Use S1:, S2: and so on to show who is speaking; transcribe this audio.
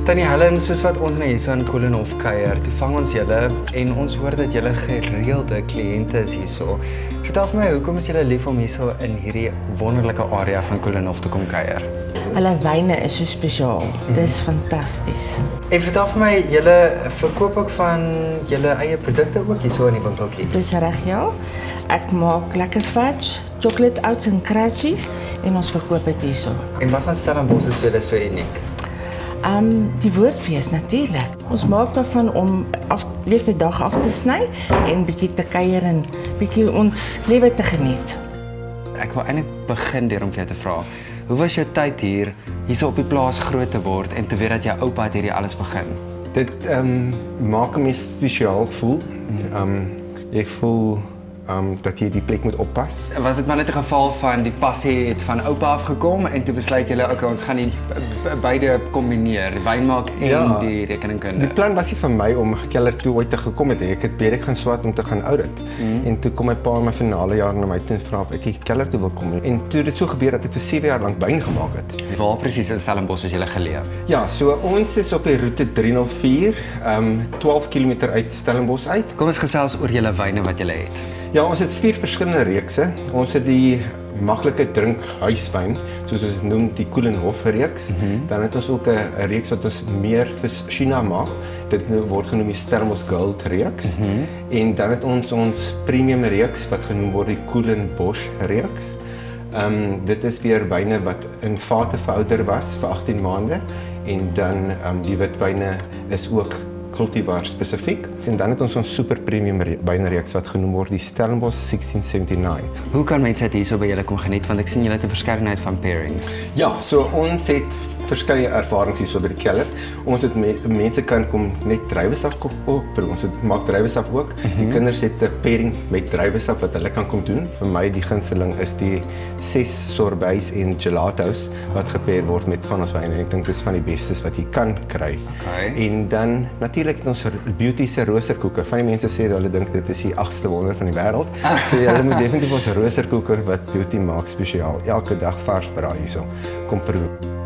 S1: Tannie Helen, soos wat ons nou hier so in Koelenhof kuier, toe vang ons julle en ons hoor dat julle gereelde kliënte is hierso. Vertel vir my, hoekom is julle lief om hierso in hierdie wonderlike area van Koelenhof te kom kuier?
S2: Hulle wyne is so spesiaal. Dit is fantasties.
S1: En vertel vir my, julle verkoop ook van julle eie produkte ook hierso in die winkeltjie?
S2: Dis reg, ja. Ek maak lekker fudge, chocolate oats en crunchies en ons verkoop dit hierso.
S1: En wat van Stellenbosch is vir julle so uniek?
S2: Die woordfees natuurlik. Ons maak daarvan om weer die dag af te sny en bietjie te kuier en bietjie ons lewe te geniet.
S1: Ek wil eintlik begin deur om vir jou te vra, hoe was jou tyd hierso op die plaas groot te word en te weet dat jou oupa het hierdie alles begin?
S3: Dit maak my spesiaal voel. Jy voel dat jy die plek moet oppas.
S1: Was dit maar net 'n geval van die passie het van oupa afgekom en toe besluit julle, okay, ons gaan die beide kombineer, wyn maak en die rekeningkunde.
S3: Die plan was nie vir my om Keller toe ooit te gekom het. Ek het baie gaan swat om te gaan oudit. En toe kom my pa in my finale jaar na my toe en vra of ek Keller toe wil kom. En toe het dit so gebeur dat ek vir 7 jaar lank wyn gemaak het.
S1: Waar presies in Stellenbosch is julle geleë?
S3: Ja, so ons is op die roete 304, 12 km uit Stellenbosch uit.
S1: Kom ons gesels oor julle wyne wat julle het.
S3: Ja, ons het 4 verskillende reekse. Ons het die maklike drink huiswyn, soos ons noem die Koelenhof reeks. Dan het ons ook 'n reeks wat ons meer vir China maak. Dit word genoem die Stellenbosch Gold reeks. En dan het ons premium reeks wat genoem word die Koelenbosch reeks. Dit is weer wyne wat in vate verouder was vir 18 maande en dan die witwyne is ook cultivar spesifiek. En dan het ons super premium wynreeks wat genoem word die Stellenbosch 1679.
S1: Hoe kan mense dit hierso by julle kom geniet, want ek sien julle het 'n verskeidenheid van pairings.
S3: Ja, so ons het verskeie ervarings hierso by die Keller. Ons het mense kan kom net druiwesap koop, ons maak druiwesap ook. Die kinders het 'n pairing met druiwesap wat hulle kan kom doen. Vir my die gunsteling is die 6 sorbets en gelatos wat gepair word met van ons wyne. Ek dink dis van die bestes wat jy kan kry.
S1: Okay.
S3: En dan natuurlik het ons Beauty se roosterkoeke. Van die mense sê hulle dink dit is die 8ste wonder van die wêreld. So hulle moet definitief ons roosterkoeke wat Beauty maak spesiaal. Elke dag vars braai hierso. Kom probeer.